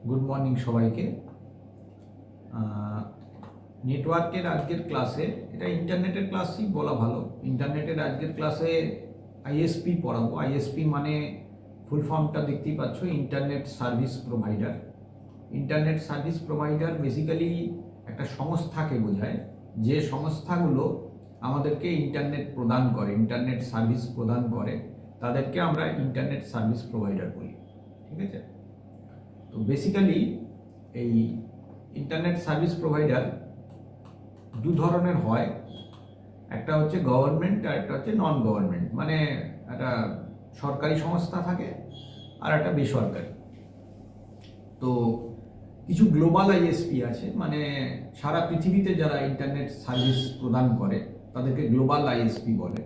Good morning সবাইকে। নেটওয়ার্কের আজকের ক্লাসে, এটা ইন্টারনেটের ক্লাসই বলা ভালো, ইন্টারনেটের আজকের ক্লাসে আইএসপি পড়াবো। আইএসপি মানে ফুল ফর্মটা দেখতেই পাচ্ছ, internet service provider. Internet service provider basically একটা সংস্থাকে বোঝায়, যে সংস্থাগুলো আমাদেরকে ইন্টারনেট প্রদান করে, ইন্টারনেট সার্ভিস প্রদান করে, তাদেরকে আমরা ইন্টারনেট সার্ভিস প্রোভাইডার বলি। ঠিক আছে? তো বেসিক্যালি এই ইন্টারনেট সার্ভিস প্রোভাইডার দু ধরনের হয়, একটা হচ্ছে গভর্নমেন্ট আর একটা হচ্ছে নন গভর্নমেন্ট। মানে একটা সরকারি সংস্থা থাকে আর একটা বেসরকারি। তো কিছু গ্লোবাল আইএসপি আছে, মানে সারা পৃথিবীতে যারা ইন্টারনেট সার্ভিস প্রদান করে তাদেরকে গ্লোবাল আইএসপি বলে।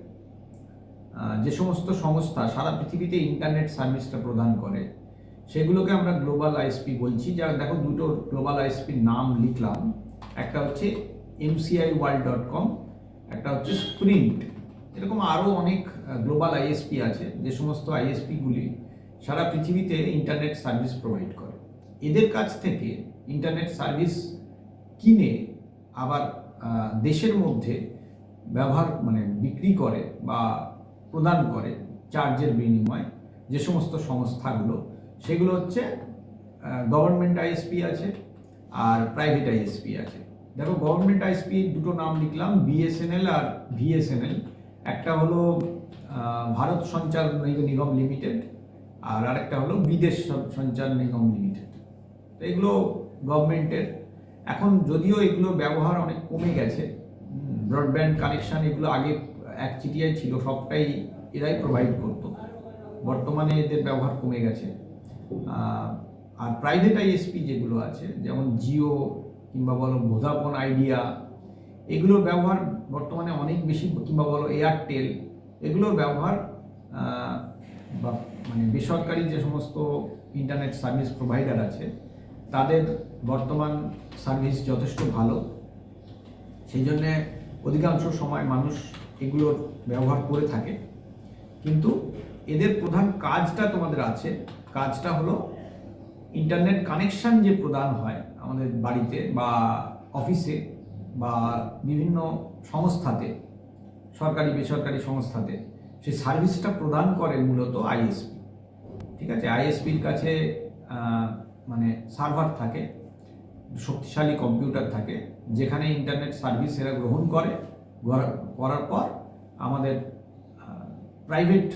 যে সমস্ত সংস্থা সারা পৃথিবীতে ইন্টারনেট সার্ভিসটা প্রদান করে সেগুলোকে আমরা গ্লোবাল আইএসপি বলছি। যা দেখো, দুটো গ্লোবাল আইএসপির নাম লিখলাম, একটা হচ্ছে mciworld.com, একটা হচ্ছে স্প্রিন্ট। এরকম আরও অনেক গ্লোবাল আইএসপি আছে, যে সমস্ত আইএসপিগুলি সারা পৃথিবীতে ইন্টারনেট সার্ভিস প্রোভাইড করে। এদের কাছ থেকে ইন্টারনেট সার্ভিস কিনে আবার দেশের মধ্যে ব্যবহার বিক্রি করে বা প্রদান করে চার্জের বিনিময়ে যে সমস্ত সংস্থাগুলো, সেগুলো হচ্ছে গভর্নমেন্ট আইএসপি আছে আর প্রাইভেট আইএসপি আছে। দেখো, গভর্নমেন্ট আইএসপি দুটো নাম লিখলাম, বিএসএনএল আর ভিএসএনএল। একটা হলো ভারত সঞ্চার নিগম লিমিটেড আর আরেকটা হলো বিদেশ সঞ্চার নিগম লিমিটেড। তো এগুলো গভর্নমেন্টের। এখন যদিও এগুলো ব্যবহার অনেক কমে গেছে, ব্রডব্যান্ড কানেকশান এগুলো আগে এক চিটিয়ায় ছিল, সবটাই এরাই প্রোভাইড করতো। বর্তমানে এদের ব্যবহার কমে গেছে। আর প্রাইভেট আইএসপি যেগুলো আছে, যেমন জিও কিংবা বলো ভোদাফোন আইডিয়া, এগুলোর ব্যবহার বর্তমানে অনেক বেশি, কিংবা বলো এয়ারটেল, এগুলোর ব্যবহার বেসরকারি যে সমস্ত ইন্টারনেট সার্ভিস প্রোভাইডার আছে তাদের বর্তমান সার্ভিস যথেষ্ট ভালো। সেই জন্যে অধিকাংশ সময় মানুষ এগুলোর ব্যবহার করে থাকে। কিন্তু এদের প্রধান কাজটা তোমাদের আছে, কাজটা হলো ইন্টারনেট কানেকশান যে প্রদান হয় আমাদের বাড়িতে বা অফিসে বা বিভিন্ন সংস্থাতে, সরকারি বেসরকারি সংস্থাতে, সেই সার্ভিসটা প্রদান করে মূলত আইএসপি। ঠিক আছে? আইএসপির কাছে সার্ভার থাকে, শক্তিশালী কম্পিউটার থাকে, যেখানে ইন্টারনেট সার্ভিস এরা গ্রহণ করে, করার পর আমাদের প্রাইভেট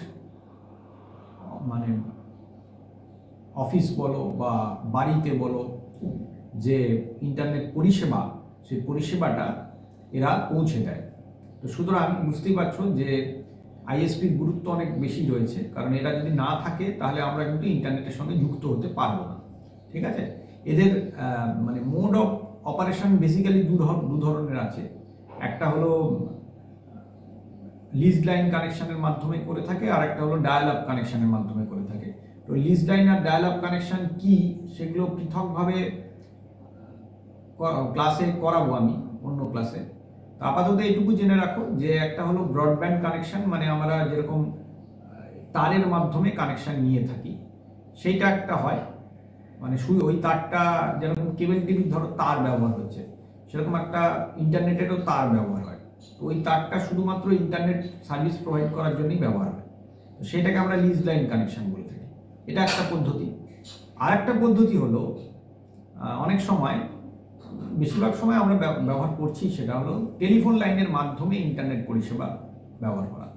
অফিস বলো বা বাড়িতে বলো, যে ইন্টারনেট পরিষেবা, সেই পরিষেবাটা এরা পৌঁছে দেয়। তো সুতরাং বুঝতেই পারছো যে আইএসপির গুরুত্ব অনেক বেশি রয়েছে, কারণ এরা যদি না থাকে তাহলে আমরা কিন্তু ইন্টারনেটের সঙ্গে যুক্ত হতে পারবো না। ঠিক আছে? এদের মোড অফ অপারেশন বেসিক্যালি দু ধরনের আছে। একটা হলো লিজ লাইন কানেকশনের মাধ্যমে করে থাকে, আর একটা হলো ডায়াল আপ কানেকশনের মাধ্যমে করে থাকে। তো লিজ লাইন আর ডায়াল আপ কানেকশন কি, সেগুলো পৃথকভাবে ক্লাসে করাবো আমি, অন্য ক্লাসে। তো আপাতত এইটুকু জেনে রাখো যে একটা হলো ব্রডব্যান্ড কানেকশন, মানে আমরা যেরকম তারের মাধ্যমে কানেকশন নিয়ে থাকি, সেইটা একটা হয়। শুধু ওই তারটা, যেরকম কেবল টিভির ধরো তার ব্যবহার হচ্ছে, সেরকম একটা ইন্টারনেটেরও তার ব্যবহার হয়। তো ওই তারটা শুধুমাত্র ইন্টারনেট সার্ভিস প্রোভাইড করার জন্যই ব্যবহার হয়। তো সেটাকে আমরা লিজ লাইন কানেকশন বলে থাকি। এটা একটা পদ্ধতি। আর একটা পদ্ধতি হলো, অনেক সময়, বেশিরভাগ সময় আমরা ব্যবহার করছি, সেটা হলো টেলিফোন লাইনের মাধ্যমে ইন্টারনেট পরিষেবা ব্যবহার করা।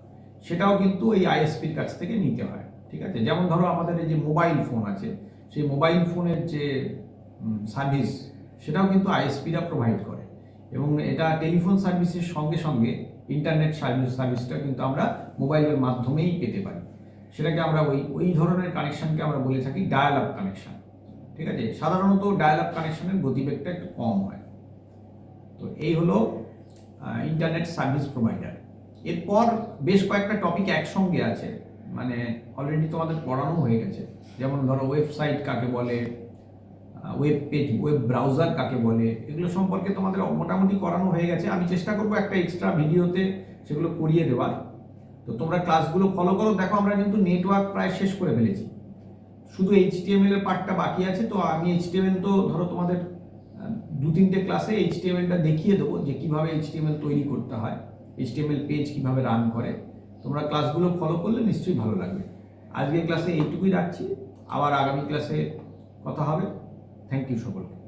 সেটাও কিন্তু এই আইএসপির কাছ থেকে নিতে হয়। ঠিক আছে? যেমন ধরো আমাদের এই যে মোবাইল ফোন আছে, সেই মোবাইল ফোনের যে সার্ভিস, সেটাও কিন্তু আইএসপিরা প্রোভাইড করে, এবং এটা টেলিফোন সার্ভিসের সঙ্গে সঙ্গে ইন্টারনেট সার্ভিসটা কিন্তু আমরা মোবাইলের মাধ্যমেই পেতে পারি। সেটাকে আমরা ওই ধরনের কানেকশানকে আমরা বলে থাকি ডায়াল আপ কানেকশান। ঠিক আছে? সাধারণত ডায়াল আপ কানেকশনের গতিবেগটা একটু কম হয়। তো এই হলো ইন্টারনেট সার্ভিস প্রোভাইডার। এরপর বেশ কয়েকটা টপিক একসঙ্গে আছে, অলরেডি তোমাদের পড়ানো হয়ে গেছে। যেমন ধরো ওয়েবসাইট কাকে বলে, ওয়েব পেজ, ওয়েব ব্রাউজার কাকে বলে, এগুলো সম্পর্কে তোমাদের মোটামুটি করানো হয়ে গেছে। আমি চেষ্টা করবো একটা এক্সট্রা ভিডিওতে সেগুলো করিয়ে দেওয়ার। তো তোমরা ক্লাসগুলো ফলো করো। দেখো, আমরা কিন্তু নেটওয়ার্ক প্রায় শেষ করে ফেলেছি। শুধু HTML এর পার্টটা বাকি আছে। তো আমি HTML তো ধরো তোমাদের 2-3টে ক্লাসে HTMLটা দেখিয়ে দেবো যে কিভাবে HTML তৈরি করতে হয়, HTML পেজ কিভাবে রান করে। তোমরা ক্লাসগুলো ফলো করলে নিশ্চয়ই ভালো লাগবে। আজকের ক্লাসে এইটুকুই রাখছি, আবার আগামী ক্লাসে কথা হবে। থ্যাংক ইউ সকলকে।